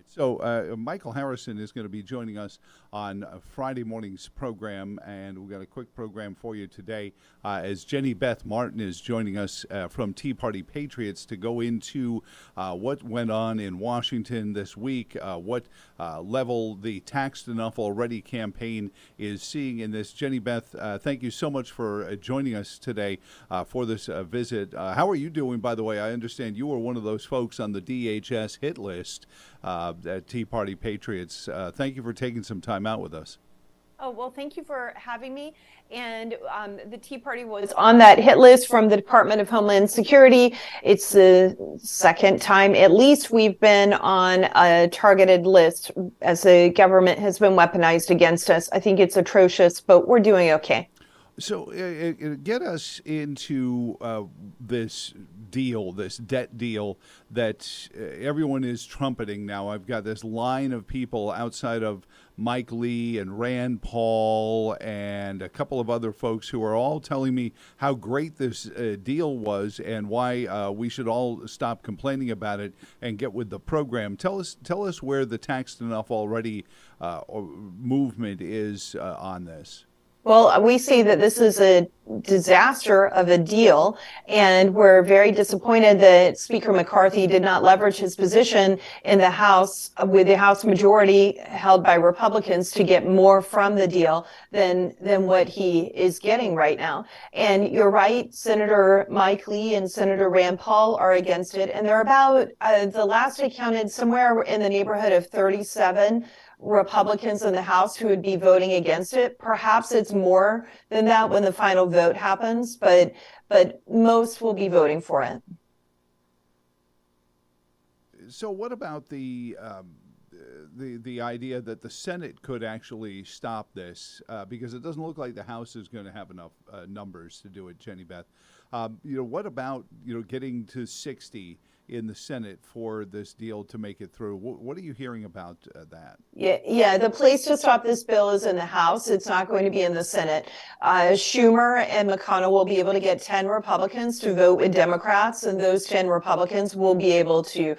So Michael Harrison is going to be joining us on Friday morning's program, and we've got a quick program for you today as Jenny-Beth Martin is joining us from Tea Patriots to go into what went on in Washington this week, what level the Taxed Enough Already campaign is seeing in this. Jenny-Beth, thank you so much for joining us today for this visit. How are you doing, by the way? I understand you were one of those folks on the DHS hit list at Tea Patriots. Thank you for taking some time out with us. Oh, well, thank you for having me. And the Tea Party was on that hit list from the Department of Homeland Security. It's the second time, at least, we've been on a targeted list as the government has been weaponized against us. I think it's atrocious, but we're doing okay. So get us into this deal, this debt deal that everyone is trumpeting now. I've got this line of people outside of Mike Lee and Rand Paul and a couple of other folks who are all telling me how great this deal was and why we should all stop complaining about it and get with the program. Tell us where the Taxed Enough Already movement is on this. Well, we see that this is a disaster of a deal, and we're very disappointed that Speaker McCarthy did not leverage his position in the House with the House majority held by Republicans to get more from the deal than what he is getting right now. And you're right, Senator Mike Lee and Senator Rand Paul are against it, and they're about, the last I counted, somewhere in the neighborhood of 37 Republicans in the House who would be voting against it. Perhaps it's more than that when the final vote happens, but most will be voting for it. So what about the idea that the Senate could actually stop this? Because it doesn't look like the House is going to have enough numbers to do it, Jenny-Beth. What about getting to 60 in the Senate for this deal to make it through? What are you hearing about that? Yeah, the place to stop this bill is in the House. It's not going to be in the Senate. Schumer and McConnell will be able to get 10 Republicans to vote with Democrats, and those 10 Republicans will be able to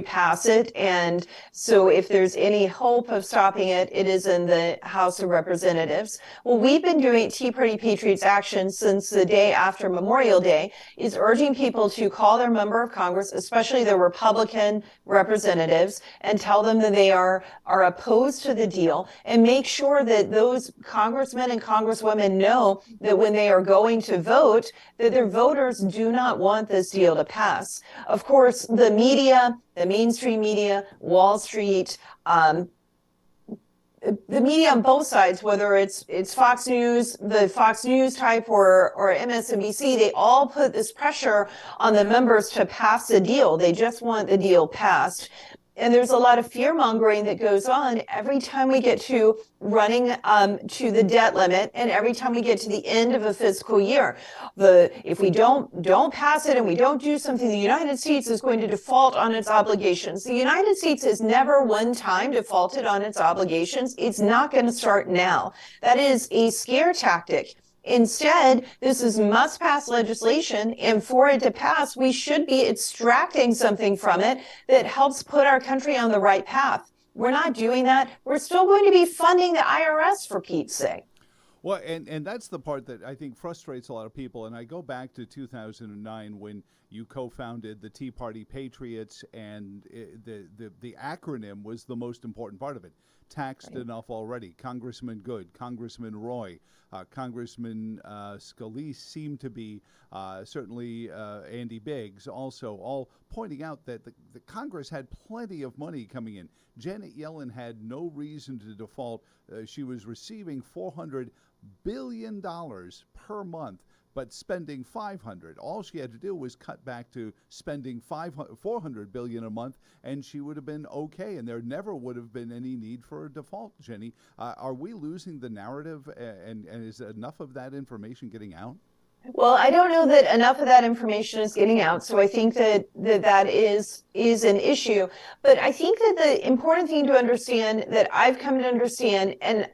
pass it. And so if there's any hope of stopping it, it is in the House of Representatives. Well, we've been doing Tea Party Patriots Action since the day after Memorial Day, is urging people to call their member of Congress, especially the Republican representatives, and tell them that they are opposed to the deal, and make sure that those congressmen and congresswomen know that when they are going to vote, that their voters do not want this deal to pass. Of course, the media, the mainstream media, Wall Street, the media on both sides, whether it's Fox News, the Fox News type, or MSNBC, they all put this pressure on the members to pass the deal. They just want the deal passed. And there's a lot of fear mongering that goes on every time we get to running to the debt limit, and every time we get to the end of a fiscal year. If we don't pass it and we don't do something, the United States is going to default on its obligations. The United States has never one time defaulted on its obligations. It's not going to start now. That is a scare tactic. Instead, this is must-pass legislation, and for it to pass, we should be extracting something from it that helps put our country on the right path. We're not doing that. We're still going to be funding the IRS, for Pete's sake. Well, and that's the part that I think frustrates a lot of people. And I go back to 2009 when you co-founded the Tea Party Patriots, and the acronym was the most important part of it. Taxed Enough Already. Congressman Good, Congressman Roy, Congressman Scalise seemed to be, certainly Andy Biggs also, all pointing out that the Congress had plenty of money coming in. Janet Yellen had no reason to default. She was receiving $400 billion per month, but spending $500. All she had to do was cut back to spending $400 billion a month, and she would have been okay, and there never would have been any need for a default, Jenny. Are we losing the narrative, and is enough of that information getting out? Well, I don't know that enough of that information is getting out, so I think that is an issue. But I think that the important thing to understand, that I've come to understand, and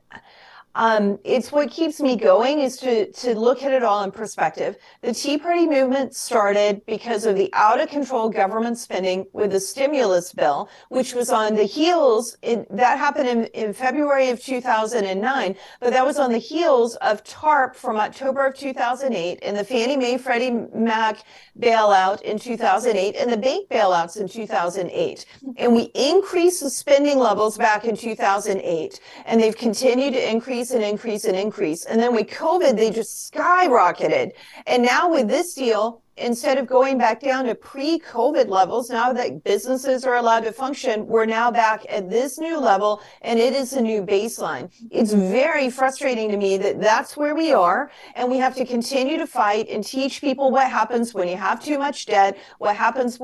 It's what keeps me going is to look at it all in perspective. The Tea Party movement started because of the out of control government spending with the stimulus bill, which was on the heels. That happened in February of 2009, but that was on the heels of TARP from October of 2008 and the Fannie Mae Freddie Mac bailout in 2008 and the bank bailouts in 2008. And we increased the spending levels back in 2008, and they've continued to increase and increase and increase. And then with COVID, they just skyrocketed. And now with this deal, instead of going back down to pre-COVID levels, now that businesses are allowed to function, we're now back at this new level, and it is a new baseline. It's very frustrating to me that that's where we are, and we have to continue to fight and teach people what happens when you have too much debt, what happens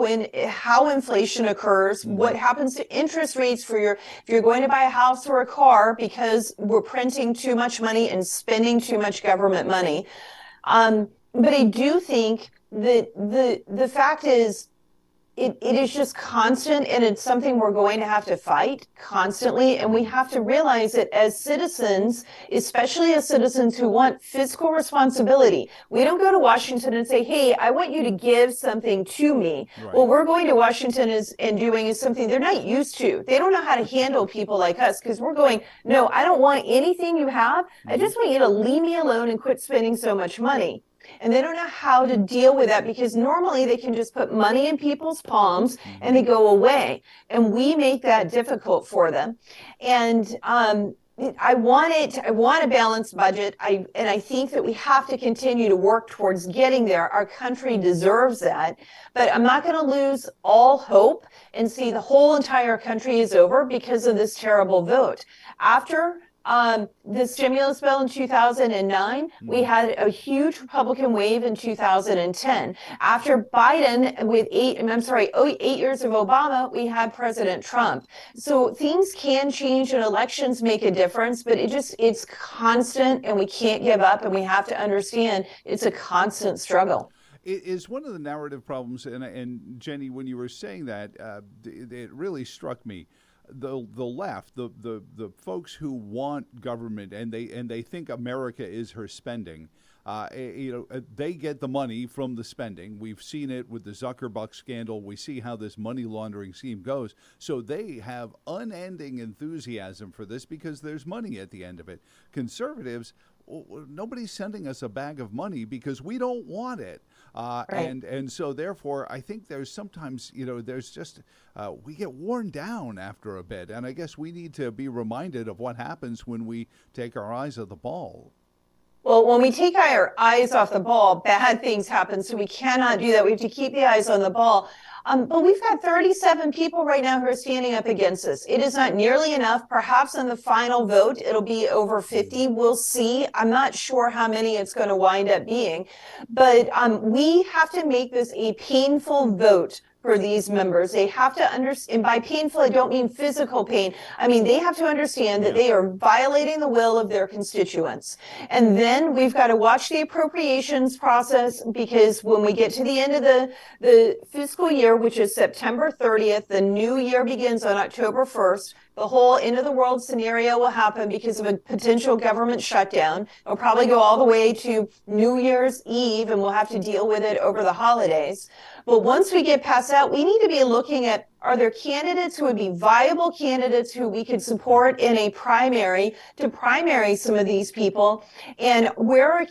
how inflation occurs, what happens to interest rates if you're going to buy a house or a car because we're printing too much money and spending too much government money. But I do think that the fact is it is just constant, and it's something we're going to have to fight constantly. And we have to realize that as citizens, especially as citizens who want fiscal responsibility, we don't go to Washington and say, hey, I want you to give something to me. Right. What we're going to Washington and doing is something they're not used to. They don't know how to handle people like us, because we're going, no, I don't want anything you have. I just want you to leave me alone and quit spending so much money. And they don't know how to deal with that, because normally they can just put money in people's palms and they go away. And we make that difficult for them. And I want a balanced budget. And I think that we have to continue to work towards getting there. Our country deserves that. But I'm not going to lose all hope and see the whole entire country is over because of this terrible vote. After the stimulus bill in 2009, we had a huge Republican wave in 2010. After Biden, with 8 years of Obama, we had President Trump. So things can change and elections make a difference, but it's constant, and we can't give up, and we have to understand it's a constant struggle. It is one of the narrative problems, and Jenny, when you were saying that, it really struck me. The left, the folks who want government and they think America is her spending, they get the money from the spending. We've seen it with the Zuckerbuck scandal. We see how this money laundering scheme goes. So they have unending enthusiasm for this because there's money at the end of it. Conservatives, nobody's sending us a bag of money because we don't want it. Right. And so therefore, I think there's sometimes, there's just, we get worn down after a bit. And I guess we need to be reminded of what happens when we take our eyes off the ball. Well, when we take our eyes off the ball, bad things happen. So we cannot do that. We have to keep the eyes on the ball. But we've got 37 people right now who are standing up against us. It is not nearly enough. Perhaps in the final vote, it'll be over 50. We'll see. I'm not sure how many it's going to wind up being. But we have to make this a painful vote for these members. They have to understand, and by painful, I don't mean physical pain. I mean, they have to understand that they are violating the will of their constituents. And then we've got to watch the appropriations process, because when we get to the end of the fiscal year, which is September 30th, the new year begins on October 1st. The whole end of the world scenario will happen because of a potential government shutdown. It'll probably go all the way to New Year's Eve, and we'll have to deal with it over the holidays. But once we get past that, we need to be looking at, are there candidates who would be viable candidates who we could support in a primary to primary some of these people? And where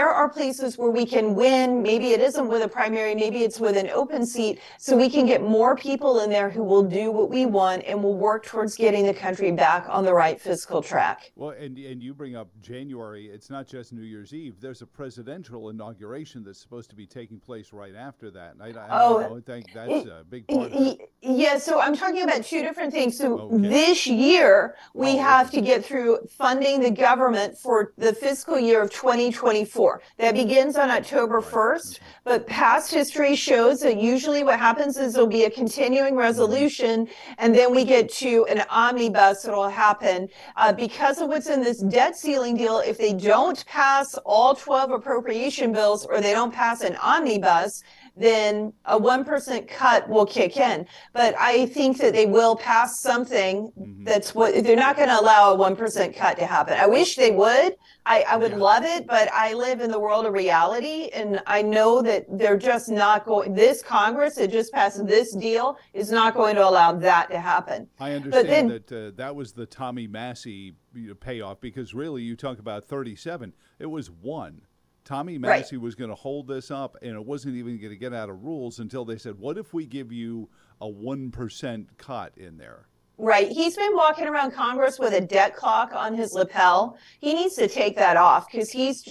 are places where we can win? Maybe it isn't with a primary, maybe it's with an open seat, so we can get more people in there who will do what we want and will work towards getting the country back on the right fiscal track. Well, and you bring up January. It's not just New Year's Eve. There's a presidential inauguration that's supposed to be taking place right after that. And I think that's a big part of it. Yeah, so I'm talking about two different things. So this year, we have to get through funding the government for the fiscal year of 2024. That begins on October 1st, but past history shows that usually what happens is there'll be a continuing resolution, and then we get to an omnibus that will happen. Because of what's in this debt ceiling deal, if they don't pass all 12 appropriation bills or they don't pass an omnibus, then a 1% cut will kick in. But I think that they will pass something that's what they're not going to allow a 1% cut to happen. I wish they would. I would love it, but I live in the world of reality, and I know that they're just not going. This Congress that just passed this deal is not going to allow that to happen. I understand that that was the Tommy Massey payoff, because really you talk about 37, it was one. Tommy Massey was going to hold this up, and it wasn't even going to get out of rules until they said, what if we give you a 1% cut in there? Right. He's been walking around Congress with a debt clock on his lapel. He needs to take that off because he's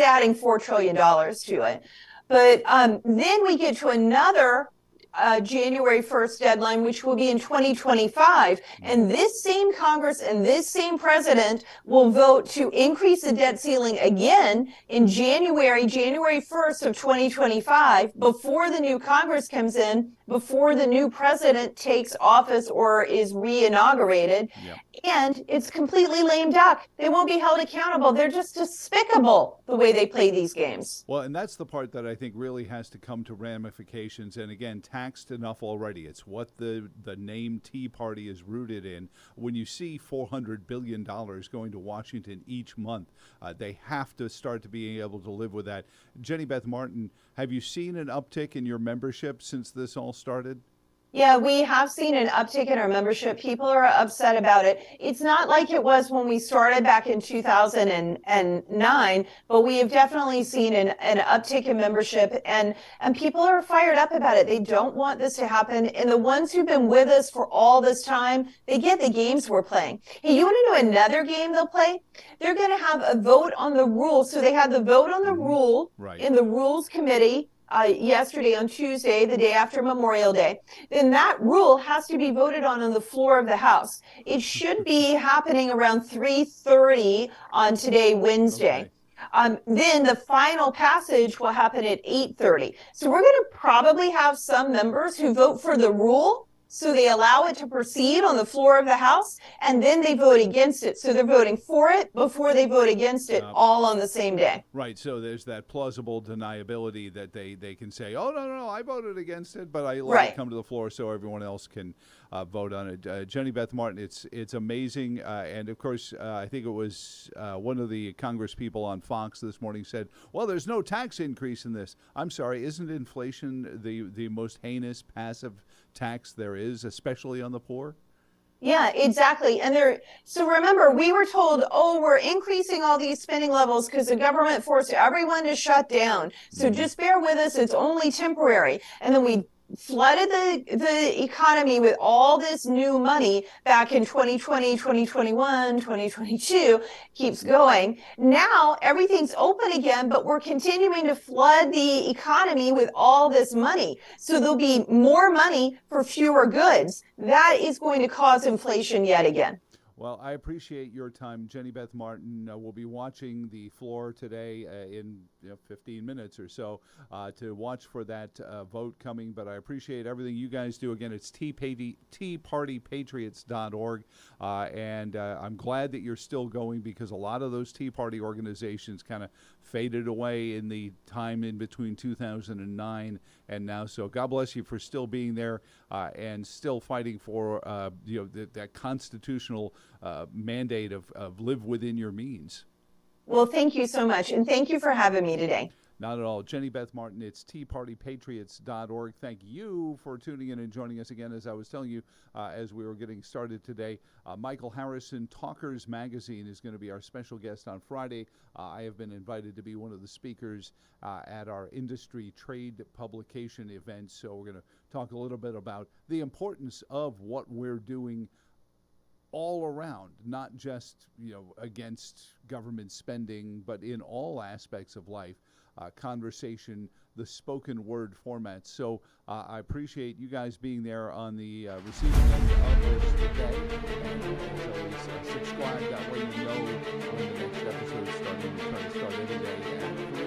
adding $4 trillion to it. But then we get to another January 1st deadline, which will be in 2025. And this same Congress and this same president will vote to increase the debt ceiling again in January 1st of 2025, before the new Congress comes in, before the new president takes office or is re-inaugurated. Yep. And it's completely lame duck. They won't be held accountable. They're just despicable the way they play these games. Well, and that's the part that I think really has to come to ramifications. And again, taxed enough already. It's what the name Tea Party is rooted in. When you see $400 billion going to Washington each month, they have to start to be able to live with that. Jenny-Beth Martin, have you seen an uptick in your membership since this all started? Yeah, we have seen an uptick in our membership. People are upset about it. It's not like it was when we started back in 2009, but we have definitely seen an uptick in membership, and people are fired up about it. They don't want this to happen. And the ones who've been with us for all this time, they get the games we're playing. Hey, you want to know another game they'll play? They're going to have a vote on the rules. So they had the vote on the rule in the Rules Committee yesterday on Tuesday, the day after Memorial Day. Then that rule has to be voted on the floor of the House. It should be happening around 3:30 on today, Wednesday. Okay. Then the final passage will happen at 8:30. So we're going to probably have some members who vote for the rule, so they allow it to proceed on the floor of the House, and then they vote against it. So they're voting for it before they vote against it, all on the same day. Right. So there's that plausible deniability that they can say, oh, no, I voted against it, but I let it come to the floor so everyone else can vote on it. Jenny-Beth Martin, it's amazing. And, of course, I think it was one of the Congress people on Fox this morning said, well, there's no tax increase in this. I'm sorry, isn't inflation the most heinous passive tax there is, especially on the poor? Yeah, exactly. And so remember, we were told, oh, we're increasing all these spending levels because the government forced everyone to shut down. So just bear with us. It's only temporary. And then we flooded the economy with all this new money back in 2020, 2021, 2022, keeps going. Now everything's open again, but we're continuing to flood the economy with all this money. So there'll be more money for fewer goods. That is going to cause inflation yet again. Well, I appreciate your time, Jenny-Beth Martin. We'll be watching the floor today in 15 minutes or so to watch for that vote coming. But I appreciate everything you guys do. Again, it's teapartypatriots.org. And I'm glad that you're still going, because a lot of those Tea Party organizations kind of faded away in the time in between 2009 and now. So God bless you for still being there and still fighting for that constitutional mandate of live within your means. Well, thank you so much, and thank you for having me today. Not at all. Jenny-Beth Martin, it's teapartypatriots.org. Thank you for tuning in and joining us again. As I was telling you as we were getting started today, Michael Harrison, Talkers Magazine, is going to be our special guest on Friday. I have been invited to be one of the speakers at our industry trade publication event. So we're going to talk a little bit about the importance of what we're doing all around, not just against government spending, but in all aspects of life. Conversation, the spoken word format. So I appreciate you guys being there on the receiving end of this today. And as always, subscribe. That way you know when the next episode is starting. We try to start every day at